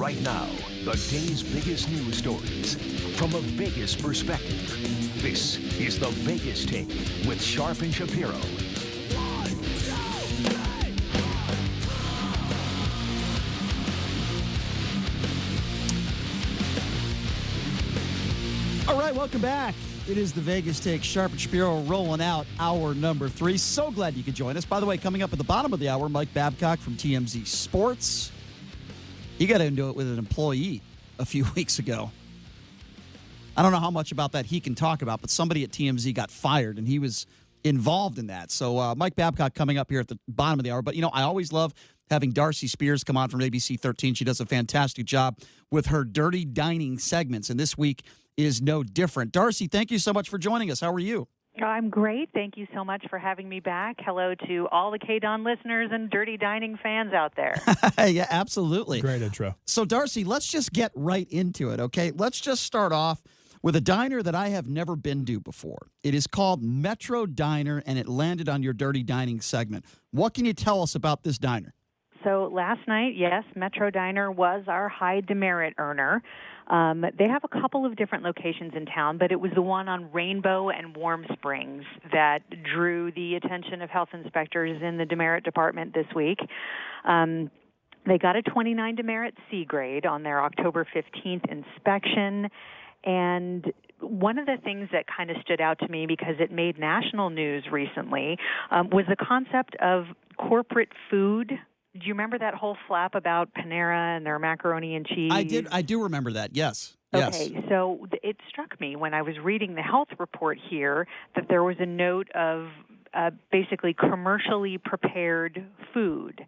Right now, the day's biggest news stories from a Vegas perspective. This is the Vegas Take with Sharp and Shapiro. All right, welcome back. It is the Vegas Take. Sharp and Shapiro rolling out hour number 3. So glad you could join us. By the way, coming up at the bottom of the hour, Mike Babcock from TMZ Sports. He got into it with an employee a few weeks ago. I don't know how much about that he can talk about, but somebody at TMZ got fired, and he was involved in that. So Mike Babcock coming up here at the bottom of the hour. But, you know, I always love having Darcy Spears come on from ABC 13. She does a fantastic job with her Dirty Dining segments, and this week is no different. Darcy, thank you so much for joining us. How are you? I'm great. Thank you so much for having me back. Hello to all the KDON listeners and Dirty Dining fans out there. Yeah, absolutely. Great intro. So, Darcy, let's just get right into it, okay? Let's just start off with a diner that I have never been to before. It is called Metro Diner, and it landed on your Dirty Dining segment. What can you tell us about this diner? So last night, yes, Metro Diner was our high demerit earner. They have a couple of different locations in town, but it was the one on Rainbow and Warm Springs that drew the attention of health inspectors in the demerit department this week. They got a 29 demerit C grade on their October 15th inspection, and one of the things that kind of stood out to me because it made national news recently was the concept of corporate food. Do you remember that whole flap about Panera and their macaroni and cheese? I do remember that, yes. Okay, so it struck me when I was reading the health report here that there was a note of basically commercially prepared food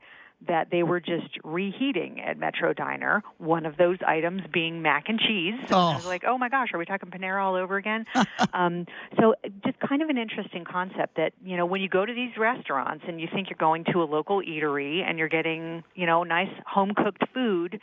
that they were just reheating at Metro Diner, one of those items being mac and cheese. So I was like, oh my gosh, are we talking Panera all over again? So just kind of an interesting concept that, you know, when you go to these restaurants and you think you're going to a local eatery and you're getting, you know, nice home-cooked food,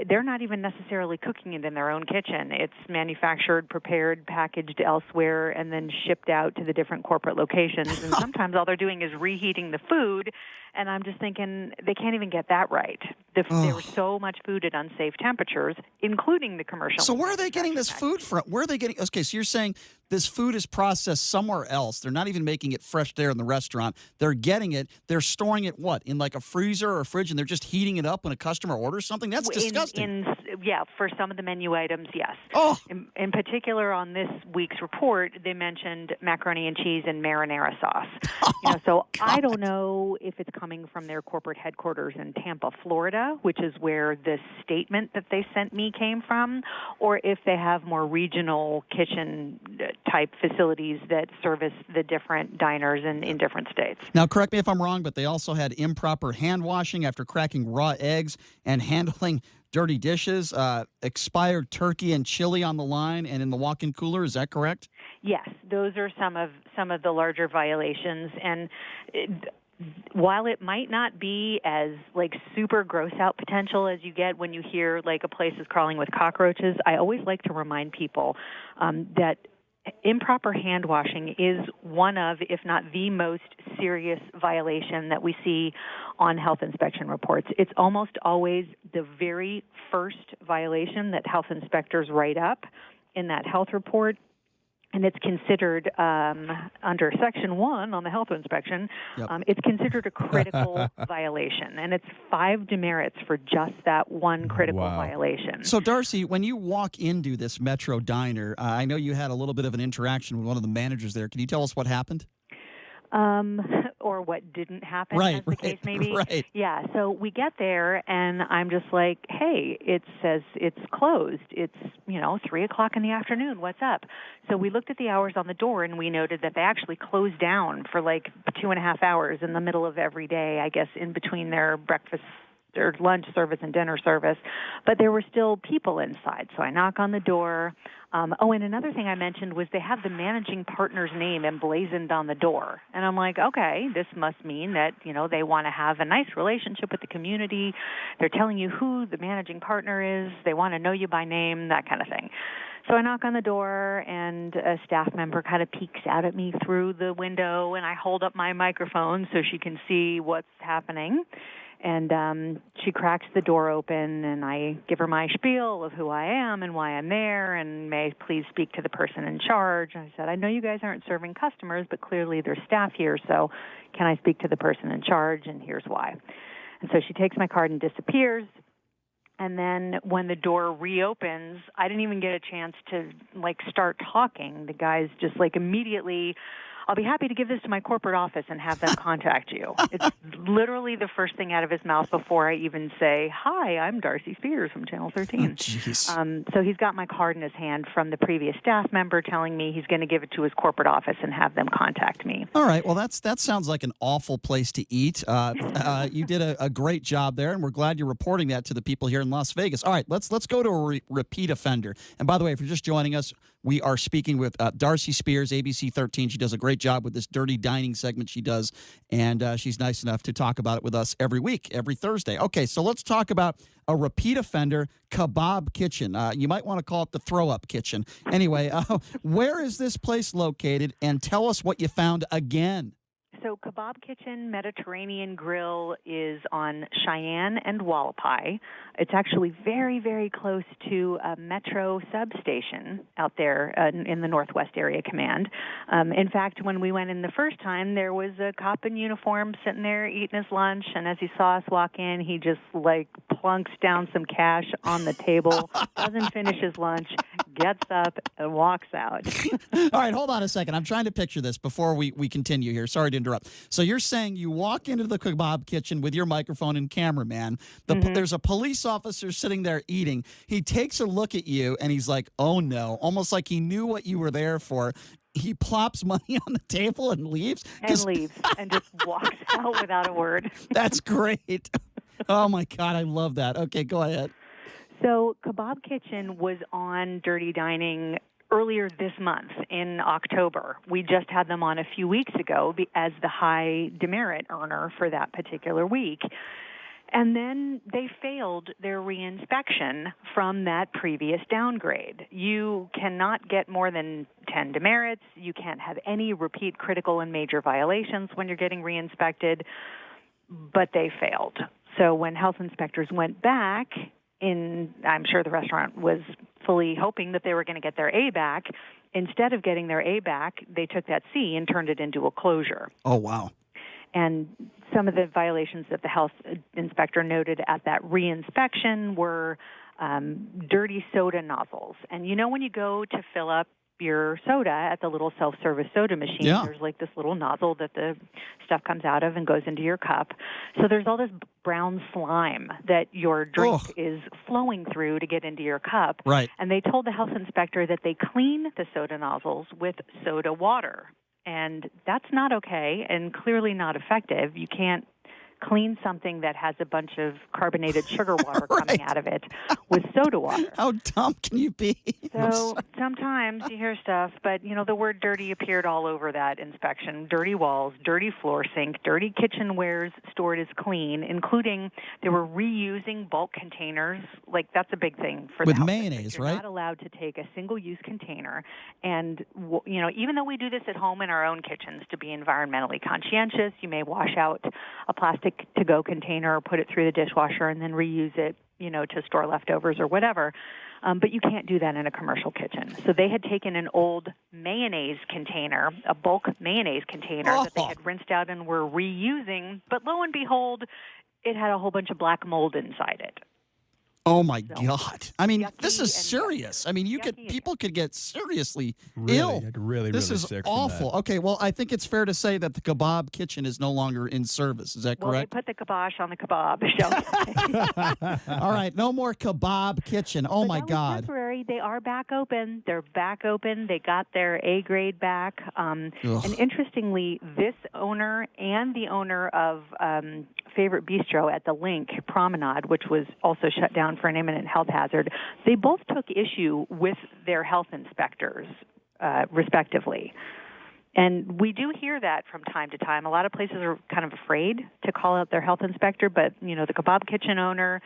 they're not even necessarily cooking it in their own kitchen. It's manufactured, prepared, packaged elsewhere, and then shipped out to the different corporate locations. And sometimes all they're doing is reheating the food, and I'm just thinking they can't even get that right. There was so much food at unsafe temperatures, including the commercial. So where are they getting this food from? Where are they getting? Okay, so you're saying this food is processed somewhere else. They're not even making it fresh there in the restaurant. They're getting it. They're storing it, what, in like a freezer or a fridge, and they're just heating it up when a customer orders something? That's disgusting. Yeah, for some of the menu items, yes. Oh. In particular, on this week's report, they mentioned macaroni and cheese and marinara sauce. So I don't know if it's coming from their corporate headquarters in Tampa, Florida, which is where this statement that they sent me came from, or if they have more regional kitchen-type facilities that service the different diners in different states. Now, correct me if I'm wrong, but they also had improper hand washing after cracking raw eggs and handling dirty dishes, expired turkey and chili on the line and in the walk-in cooler. Is that correct? Yes, those are some of the larger violations. And while it might not be as like super gross out potential as you get when you hear like a place is crawling with cockroaches, I always like to remind people that improper hand washing is one of, if not the most serious violation that we see on health inspection reports. It's almost always the very first violation that health inspectors write up in that health report. And it's considered, under Section 1 on the health inspection, it's considered a critical violation. And it's 5 demerits for just that one critical violation. So, Darcy, when you walk into this Metro Diner, I know you had a little bit of an interaction with one of the managers there. Can you tell us what happened? Or what didn't happen, as the case may be. Right. Yeah, so we get there, and I'm just like, hey, it says it's closed. It's, 3 o'clock in the afternoon. What's up? So we looked at the hours on the door, and we noted that they actually closed down for like 2.5 hours in the middle of every day, I guess, in between their breakfast or lunch service and dinner service. But there were still people inside, so I knock on the door. And another thing I mentioned was they have the managing partner's name emblazoned on the door. And I'm like, okay, this must mean that, they want to have a nice relationship with the community. They're telling you who the managing partner is. They want to know you by name, that kind of thing. So I knock on the door, and a staff member kind of peeks out at me through the window, and I hold up my microphone so she can see what's happening. And she cracks the door open, and I give her my spiel of who I am and why I'm there, and may I please speak to the person in charge. And I said, I know you guys aren't serving customers, but clearly there's staff here, so can I speak to the person in charge, and here's why. And so she takes my card and disappears. And then when the door reopens, I didn't even get a chance to, start talking. The guy's just, immediately, I'll be happy to give this to my corporate office and have them contact you. It's literally the first thing out of his mouth before I even say, hi, I'm Darcy Spears from Channel 13. Oh, jeez. So he's got my card in his hand from the previous staff member telling me he's going to give it to his corporate office and have them contact me. All right. Well, that sounds like an awful place to eat. You did a great job there, and we're glad you're reporting that to the people here in Las Vegas. All right, let's go to a repeat offender. And by the way, if you're just joining us, we are speaking with Darcy Spears, ABC 13. She does a great job with this dirty dining segment she does, and she's nice enough to talk about it with us every week, every Thursday. Okay, so let's talk about a repeat offender kebab kitchen. You might want to call it the throw-up kitchen. Anyway, where is this place located, and tell us what you found again. So Kebab Kitchen Mediterranean Grill is on Cheyenne and Wallapai. It's actually very, very close to a metro substation out there in the Northwest Area Command. In fact, when we went in the first time, there was a cop in uniform sitting there eating his lunch, and as he saw us walk in, he just plunks down some cash on the table, doesn't finish his lunch, gets up, and walks out. All right, hold on a second. I'm trying to picture this before we continue here. Sorry to interrupt. So you're saying you walk into the kebab kitchen with your microphone and cameraman. There's a police officer sitting there eating. He takes a look at you, and he's like, oh, no, almost like he knew what you were there for. He plops money on the table and leaves? And just walks out without a word. That's great. Oh, my God, I love that. Okay, go ahead. So Kebab Kitchen was on Dirty Dining earlier this month in October. We just had them on a few weeks ago as the high demerit earner for that particular week. And then they failed their reinspection from that previous downgrade. You cannot get more than 10 demerits. You can't have any repeat critical and major violations when you're getting reinspected, but they failed. So when health inspectors went back, I'm sure the restaurant was fully hoping that they were going to get their A back. Instead of getting their A back, they took that C and turned it into a closure. Oh, wow. And some of the violations that the health inspector noted at that reinspection were dirty soda nozzles. And when you go to fill up your soda at the little self-service soda machine, there's this little nozzle that the stuff comes out of and goes into your cup. So there's all this brown slime that your drink is flowing through to get into your cup. Right. And they told the health inspector that they clean the soda nozzles with soda water. And that's not okay and clearly not effective. You can't clean something that has a bunch of carbonated sugar water coming out of it with soda water. How dumb can you be? So sometimes you hear stuff, but, the word dirty appeared all over that inspection. Dirty walls, dirty floor sink, dirty kitchenwares stored as clean, including they were reusing bulk containers. That's a big thing for with the mayonnaise, You're right? not allowed to take a single-use container. And, even though we do this at home in our own kitchens to be environmentally conscientious, you may wash out a plastic to-go container or put it through the dishwasher and then reuse it, to store leftovers or whatever. But you can't do that in a commercial kitchen. So they had taken an old mayonnaise container, a bulk mayonnaise container that they had rinsed out and were reusing. But lo and behold, it had a whole bunch of black mold inside it. Oh, my God. I mean, this is and serious. I mean, people could get seriously really, ill. Really this is sick awful. From that. Okay, well, I think it's fair to say that the kebab kitchen is no longer in service. Is that correct? Well, they put the kibosh on the kebab, shall we say. All right, no more kebab kitchen. Oh, my God. Temporary. They are back open. They're back open. They got their A grade back. And interestingly, this owner and the owner of Favorite Bistro at the Link Promenade, which was also shut down for an imminent health hazard, they both took issue with their health inspectors, respectively. And we do hear that from time to time. A lot of places are kind of afraid to call out their health inspector, but, the kebab kitchen owner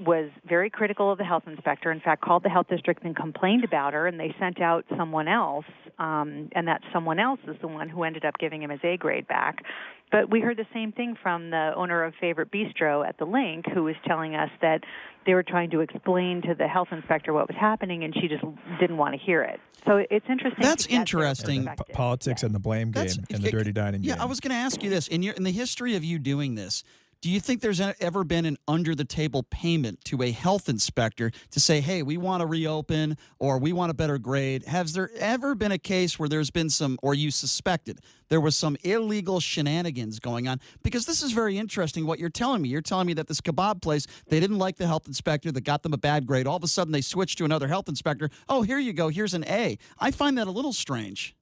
was very critical of the health inspector, in fact, called the health district and complained about her, and they sent out someone else, and that someone else is the one who ended up giving him his A grade back. But we heard the same thing from the owner of Favorite Bistro at the Link, who was telling us that they were trying to explain to the health inspector what was happening, and she just didn't want to hear it. So it's interesting. That's interesting. Politics and the blame game and the dirty dining game. Yeah, I was going to ask you this. In the history of you doing this, do you think there's ever been an under-the-table payment to a health inspector to say, hey, we want to reopen or we want a better grade? Has there ever been a case where there's been some, or you suspected there was some illegal shenanigans going on? Because this is very interesting what you're telling me. You're telling me that this kebab place, they didn't like the health inspector that got them a bad grade. All of a sudden, they switched to another health inspector. Oh, here you go. Here's an A. I find that a little strange.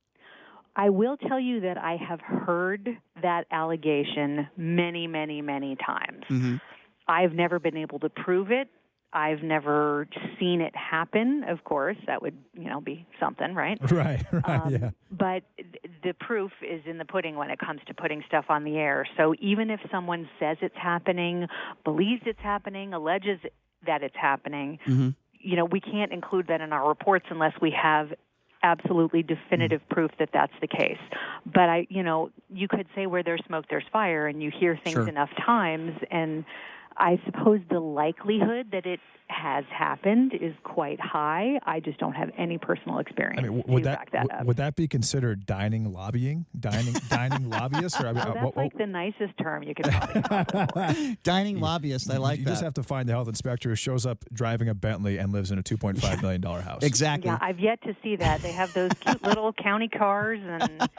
I will tell you that I have heard that allegation many, many, many times. Mm-hmm. I've never been able to prove it. I've never seen it happen. Of course, that would, be something, right? Right, yeah. But the proof is in the pudding when it comes to putting stuff on the air. So even if someone says it's happening, believes it's happening, alleges that it's happening, mm-hmm. We can't include that in our reports unless we have absolutely definitive proof that that's the case. But you could say where there's smoke, there's fire, and you hear things enough times, and I suppose the likelihood that it has happened is quite high. I just don't have any personal experience to back that up. Would that be considered dining lobbying? Dining lobbyists? Or, that's like the nicest term you could probably call it. Dining lobbyist, I like that. You just have to find the health inspector who shows up driving a Bentley and lives in a $2.5 million house. Exactly. Yeah, I've yet to see that. They have those cute little county cars, and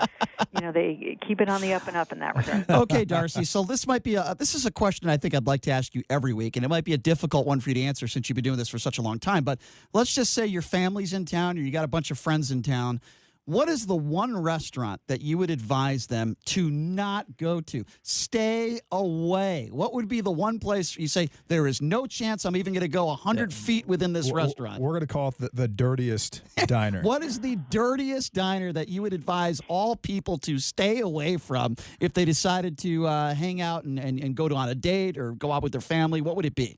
they keep it on the up and up in that regard. Okay, Darcy. So this might be this is a question I think I'd like to ask you every week, and it might be a difficult one for you to answer since you've been doing this for such a long time. But let's just say your family's in town or you got a bunch of friends in town. What is the one restaurant that you would advise them to not go to? Stay away. What would be the one place you say, there is no chance I'm even going to go 100 feet within this restaurant? We're going to call it the dirtiest diner. What is the dirtiest diner that you would advise all people to stay away from if they decided to hang out and go on a date or go out with their family? What would it be?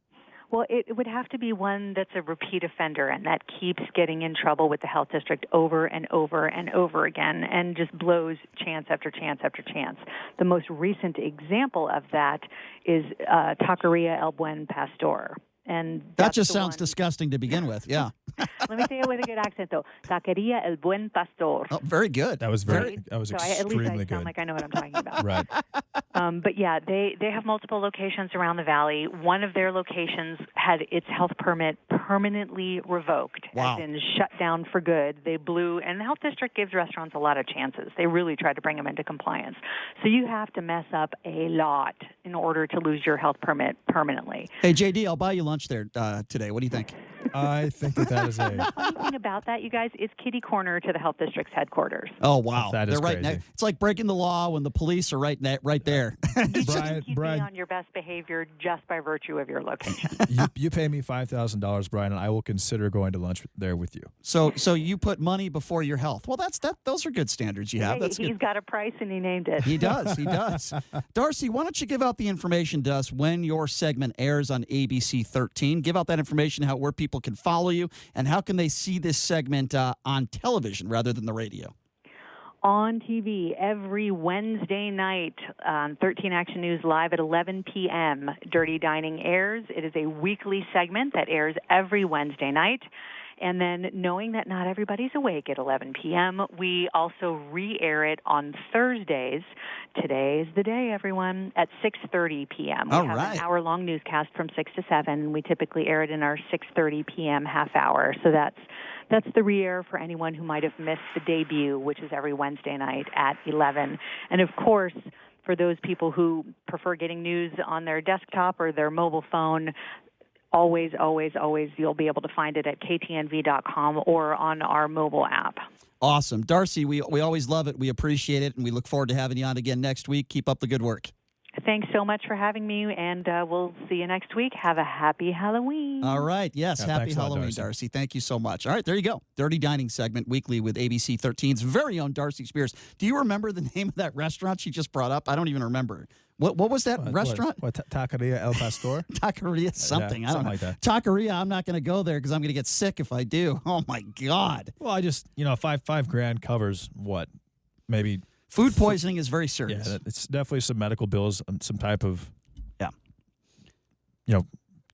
Well, it would have to be one that's a repeat offender and that keeps getting in trouble with the health district over and over and over again and just blows chance after chance after chance. The most recent example of that is Taqueria El Buen Pastor. And that just sounds disgusting to begin with, yeah. Let me say it with a good accent, though. Taqueria El Buen Pastor. Oh, very good. That was extremely at least I sound like I know what I'm talking about. Right. But yeah, they have multiple locations around the valley. One of their locations had its health permit permanently revoked, wow. as in shut down for good. They blew, and the health district gives restaurants a lot of chances. They really try to bring them into compliance. So you have to mess up a lot in order to lose your health permit permanently. Hey, JD, I'll buy you lunch there today. What do you think? I think that is The funny thing about that, you guys, is kitty corner to the health district's headquarters. Oh, wow. That is They're right crazy. next. It's like breaking the law when the police are right there. You shouldn't keep me on your best behavior just by virtue of your location. You pay me $5,000, Brian, and I will consider going to lunch there with you. So you put money before your health. Well, those are good standards you have. Hey, he's got a price and he named it. He does. Darcy, why don't you give out the information to us when your segment airs on ABC 13? Give out that information, where people can follow you, and how can they see this segment on television rather than the radio? On TV every Wednesday night on 13 Action News Live at 11 p.m. Dirty Dining airs. It is a weekly segment that airs every Wednesday night. And then knowing that not everybody's awake at 11 p.m., we also re-air it on Thursdays. Today is the day, everyone, at 6:30 p.m. We have an hour-long newscast from 6 to 7. We typically air it in our 6:30 p.m. half hour. So that's the re-air for anyone who might have missed the debut, which is every Wednesday night at 11. And, of course, for those people who prefer getting news on their desktop or their mobile phone, always, you'll be able to find it at KTNV.com or on our mobile app. Awesome. Darcy, we always love it. We appreciate it, and we look forward to having you on again next week. Keep up the good work. Thanks so much for having me, and we'll see you next week. Have a happy Halloween. All right. Yes, happy Halloween, Darcy. Darcy. Thank you so much. All right, there you go. Dirty Dining segment weekly with ABC 13's very own Darcy Spears. Do you remember the name of that restaurant she just brought up? I don't even remember. What was that restaurant? What Taqueria El Pastor? Taqueria something. Yeah, I don't know. like that. Taqueria, I'm not going to go there because I'm going to get sick if I do. Oh, my God. Well, I just, $5,000 covers what? Maybe. Food poisoning is very serious. Yeah, it's definitely some medical bills, some type of, yeah,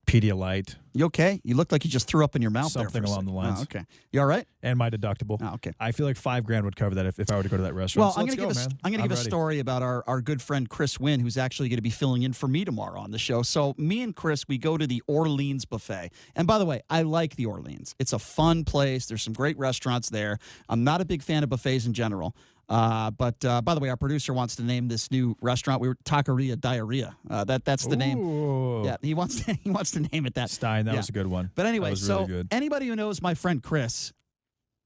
Pedialyte. You okay? You look like you just threw up in your mouth. Something along the lines. Oh, okay. You all right? And my deductible. Oh, okay. I feel like $5,000 would cover that if I were to go to that restaurant. Well, so I'm going to give a ready. story about our good friend Chris Wynn, who's actually going to be filling in for me tomorrow on the show. So me and Chris, we go to the Orleans Buffet. And by the way, I like the Orleans. It's a fun place. There's some great restaurants there. I'm not a big fan of buffets in general. But by the way, our producer wants to name this new restaurant. Taqueria Diarrhea. That's the name. Yeah, he wants to name it that. Stein, that was a good one. But anyway, really good. Anybody who knows my friend Chris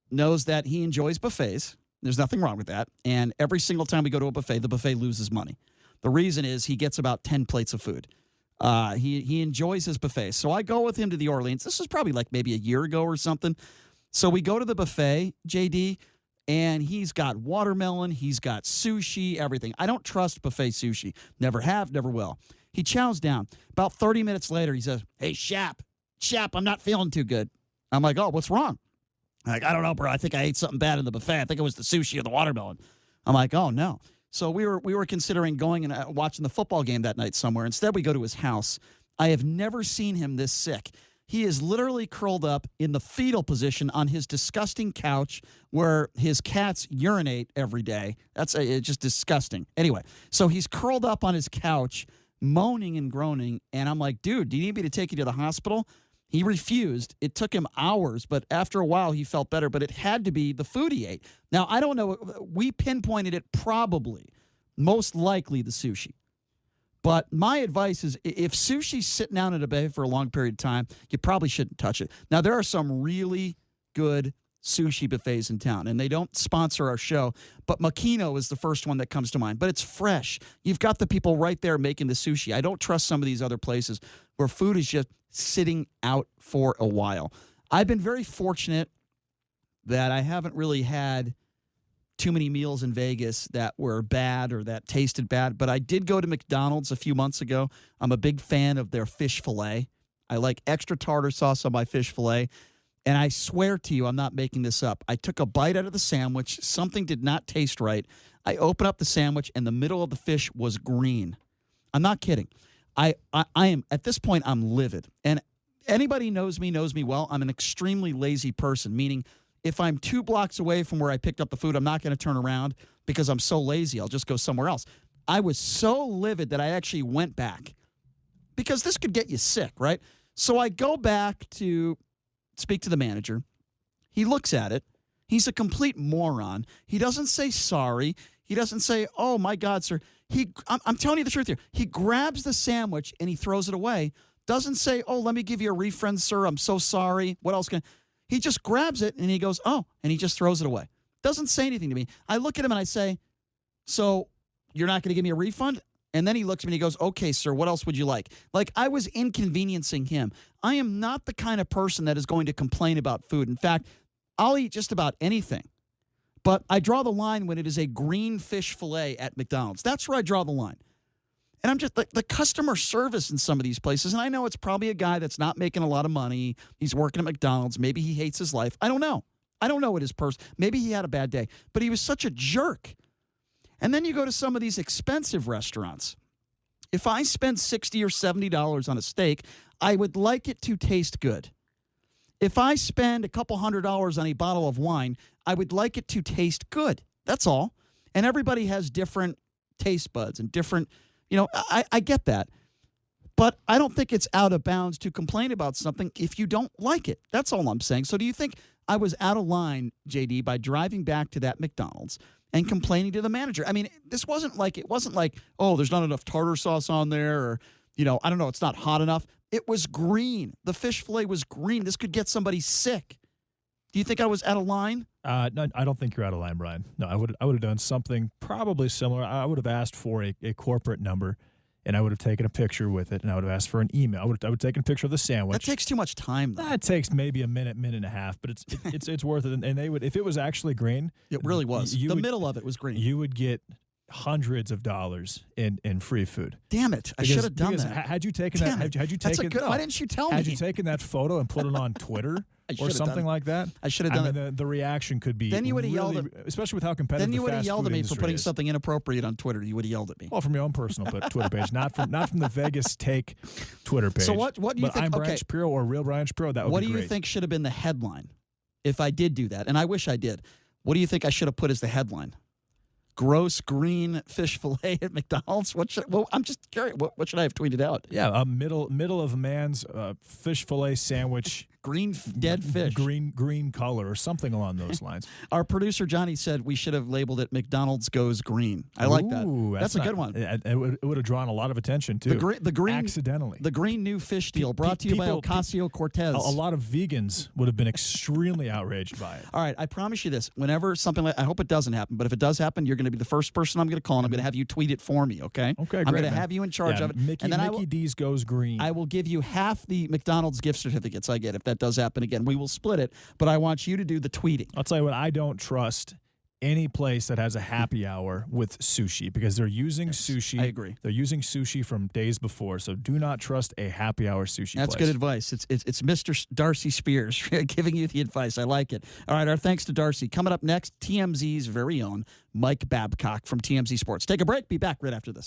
knows that he enjoys buffets. There's nothing wrong with that. And every single time we go to a buffet, the buffet loses money. The reason is he gets about 10 plates of food. He enjoys his buffets. So I go with him to the Orleans. This was probably like maybe a year ago or something. So we go to the buffet, JD. And he's got watermelon, he's got sushi, everything. I don't trust buffet sushi. Never have, never will. He chows down. About 30 minutes later, he says, "Hey, Shap, I'm not feeling too good." I'm like, "Oh, what's wrong?" I'm like, "I don't know, bro. I think I ate something bad in the buffet. I think it was the sushi or the watermelon." I'm like, "Oh, no." So we were considering going and watching the football game that night somewhere. Instead, we go to his house. I have never seen him this sick. He is literally curled up in the fetal position on his disgusting couch where his cats urinate every day. That's just disgusting. Anyway, so he's curled up on his couch, moaning and groaning, and I'm like, "Dude, do you need me to take you to the hospital?" He refused. It took him hours, but after a while he felt better, but it had to be the food he ate. Now, I don't know. We pinpointed it probably, most likely the sushi. But my advice is if sushi's sitting down at a buffet for a long period of time, you probably shouldn't touch it. Now, there are some really good sushi buffets in town, and they don't sponsor our show, but Makino is the first one that comes to mind. But it's fresh. You've got the people right there making the sushi. I don't trust some of these other places where food is just sitting out for a while. I've been very fortunate that I haven't really had too many meals in Vegas that were bad or that tasted bad, but I did go to McDonald's a few months ago. I'm a big fan of their fish fillet. I like extra tartar sauce on my fish fillet, and I swear to you, I'm not making this up. I took a bite out of the sandwich. Something did not taste right. I opened up the sandwich, and the middle of the fish was green. I'm not kidding. I am, at this point, I'm livid. And anybody knows me well. I'm an extremely lazy person, meaning if I'm 2 blocks away from where I picked up the food, I'm not going to turn around because I'm so lazy. I'll just go somewhere else. I was so livid that I actually went back because this could get you sick, right? So I go back to speak to the manager. He looks at it. He's a complete moron. He doesn't say sorry. He doesn't say, "Oh, my God, sir." I'm telling you the truth here. He grabs the sandwich and he throws it away. Doesn't say, "Oh, let me give you a refund, sir. I'm so sorry. What else can I?" He just grabs it and he goes, "Oh," and he just throws it away. Doesn't say anything to me. I look at him and I say, "So you're not going to give me a refund?" And then he looks at me and he goes, "Okay, sir, what else would you like?" Like I was inconveniencing him. I am not the kind of person that is going to complain about food. In fact, I'll eat just about anything. But I draw the line when it is a green fish fillet at McDonald's. That's where I draw the line. And I'm just the customer service in some of these places. And I know it's probably a guy that's not making a lot of money. He's working at McDonald's. Maybe he hates his life. I don't know. I don't know what his person. Maybe he had a bad day. But he was such a jerk. And then you go to some of these expensive restaurants. If I spend $60 or $70 on a steak, I would like it to taste good. If I spend a couple $100 on a bottle of wine, I would like it to taste good. That's all. And everybody has different taste buds and different, I get that. But I don't think it's out of bounds to complain about something if you don't like it. That's all I'm saying. So do you think I was out of line, JD, by driving back to that McDonald's and complaining to the manager? I mean, it wasn't like, "Oh, there's not enough tartar sauce on there," or, I don't know, it's not hot enough. It was green. The fish fillet was green. This could get somebody sick. Do you think I was out of line? No, I don't think you're out of line, Brian. No, I would have done something probably similar. I would have asked for a corporate number, and I would have taken a picture with it, and I would have asked for an email. I would have taken a picture of the sandwich. That takes too much time, though. That takes maybe a minute and a half, but it's worth it. And they would, if it was actually green. It really was. The middle of it was green. You would get hundreds of dollars in free food. Damn it! I should have done because that. Had you taken Damn that, it. had you That's taken, a good. no, Why didn't you tell me? had you taken that photo and put it on Twitter or should've done something it. like that? I should have done it. The reaction could be. Then you would have really, yelled especially with how competitive. Then you the would have fast yelled food at me for industry putting is. something inappropriate on Twitter. You would have yelled at me. Well, from your own personal Twitter page, not from the Vegas Take Twitter page. So what do you but think? I'm Brian Okay. Shapiro or real Brian Shapiro. That would What be do you great. think should have been the headline if I did do that? And I wish I did. What do you think I should have put as the headline? Gross green fish fillet at McDonald's. I'm just curious. What should I have tweeted out? Yeah, a middle of a man's fish fillet sandwich. Green dead fish. Green color or something along those lines. Our producer Johnny said we should have labeled it McDonald's Goes Green. I like that. Ooh, That's a good one. It would have drawn a lot of attention too. The green accidentally. The green new fish deal brought to you by Ocasio-Cortez. A lot of vegans would have been extremely outraged by it. All right, I promise you this. Whenever something like I hope it doesn't happen, but if it does happen, you're going to be the first person I'm going to call, and I'm going to have you tweet it for me. Okay. Okay. I'm going to have you in charge of it. Mickey, and then Mickey D's Goes Green. I will give you half the McDonald's gift certificates I get if that does happen again. We will split it, but I want you to do the tweeting. I'll tell you what, I don't trust any place that has a happy hour with sushi because they're using sushi. I agree. They're using sushi from days before, so do not trust a happy hour sushi That's place. good advice. It's Mr. Darcy Spears giving you the advice. I like it. All right, our thanks to Darcy. Coming up next, TMZ's very own Mike Babcock from TMZ Sports. Take a break. Be back right after this.